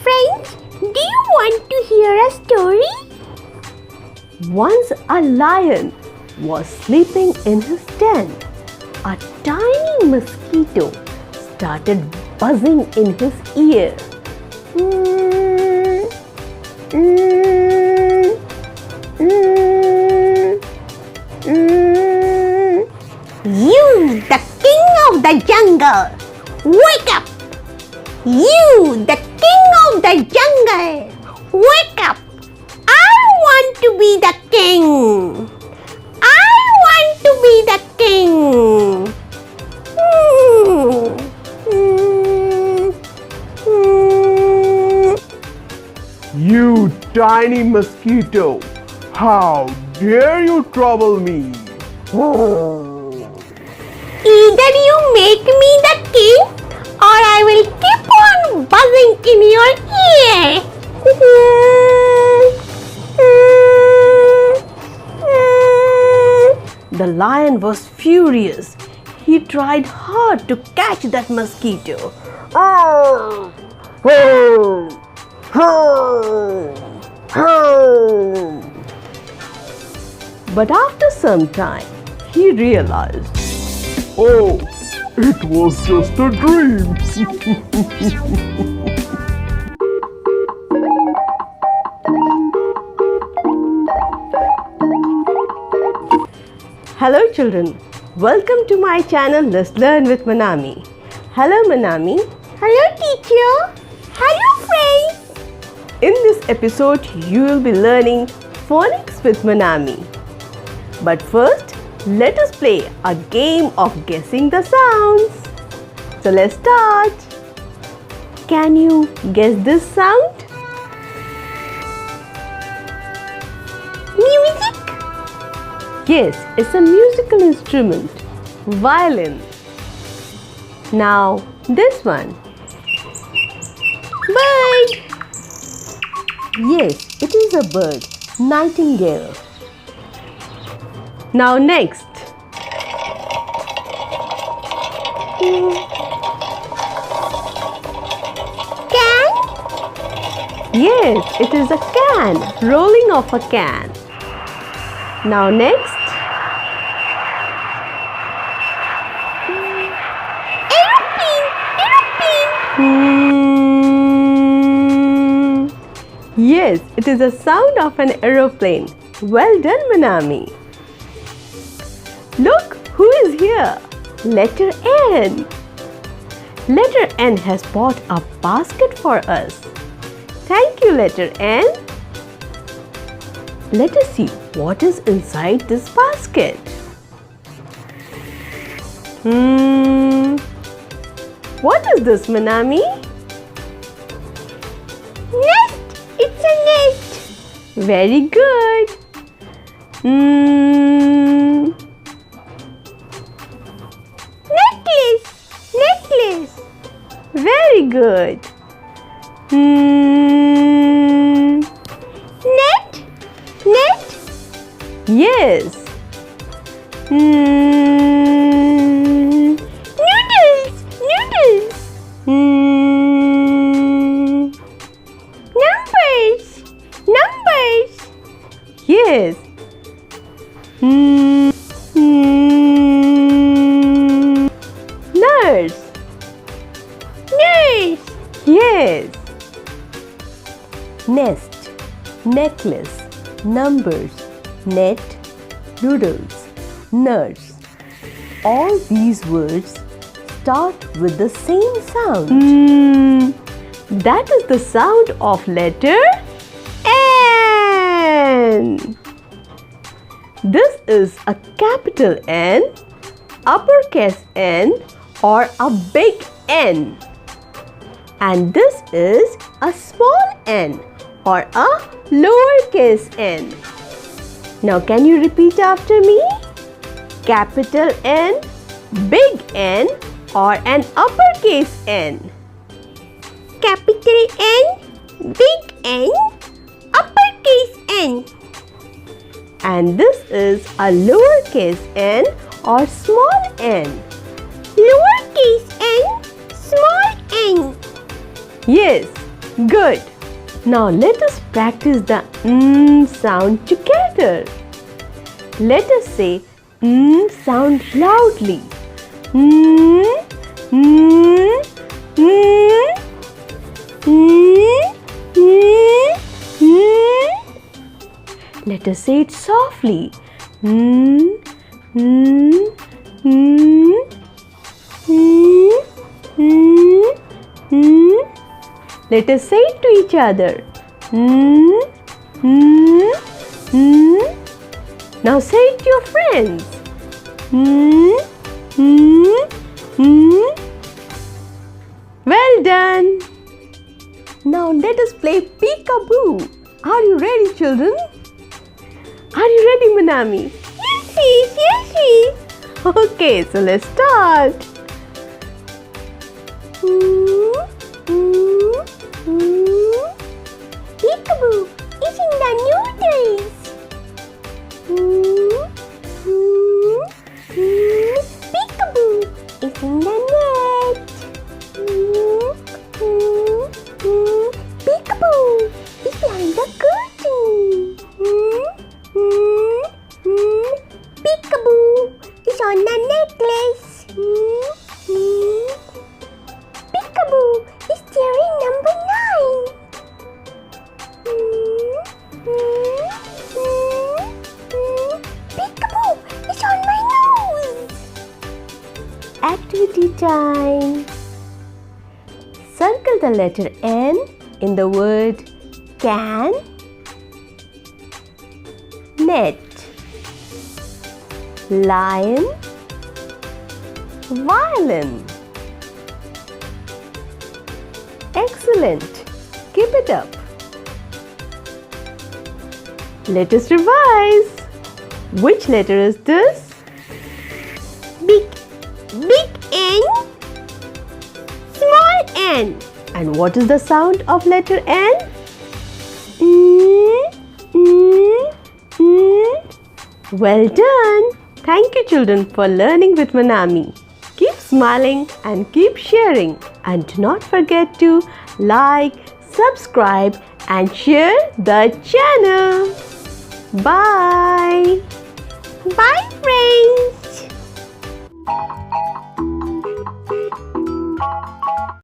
Friends, do you want to hear a story? Once a lion was sleeping in his den. A tiny mosquito started buzzing in his ear. You, the king of the jungle, wake up! You, the king of the jungle, wake up! I want to be the king! I want to be the king! You tiny mosquito, how dare you trouble me? Either you make me the king or I will keep on buzzing in your ear. The lion was furious. He tried hard to catch that mosquito. But after some time, he realized, Oh, it was just a dream. Hello children, welcome to my channel Let's Learn with Monami. Hello Monami. Hello teacher. Hello friends. In this episode, you will be learning phonics with Monami. But first, let us play a game of guessing the sounds. So let's start. Can you guess this sound? Music. Yes, it's a musical instrument. Violin. Now, this one. Bird. Yes, it is a bird. Nightingale. Now next. Can. Yes, it is a can. Rolling of a can. Now next. Aeroplane. Aeroplane. Yes, it is a sound of an aeroplane. Well done, Monami. Look, who is here? Letter N. Letter N has bought a basket for us. Thank you, letter N. Let us see what is inside this basket. What is this, Monami? Nest. It's a nest. Very good. Necklace. Necklace. Very good. Net. Net. Yes. Noodles. Noodles. Numbers. Numbers. Yes. Nurse. Nurse. Yes. Nest, necklace, numbers, net, noodles, nurse. All these words start with the same sound. That is the sound of letter N. This is a capital N, uppercase N, or a big N. And this is a small n or a lowercase n. Now can you repeat after me? Capital N, big N, or an uppercase N. Capital N, big N, uppercase N. And this is a lowercase n or small n. Lowercase n, small n. Yes, good. Now let us practice the sound together. Let us say sound loudly. Let us say it softly. Let us say it to each other. Now say it to your friends. Well done. Now let us play peekaboo. Are you ready, children? Are you ready, Monami? Yes, yes. Okay, so let's start. Peekaboo is in the noodles. Peekaboo is in the net. Peekaboo is behind the curtain. Peekaboo is on the necklace. Peekaboo is staring number 9. Peekaboo is on my nose. Activity time. Circle the letter N in the word can, net, lion, violin. Excellent. Keep it up. Let us revise. Which letter is this? Big N, small n. And what is the sound of letter N? Well done. Thank you, children, for learning with Monami. Keep smiling and keep sharing. And do not forget to like, subscribe and share the channel. Bye. Bye, friends.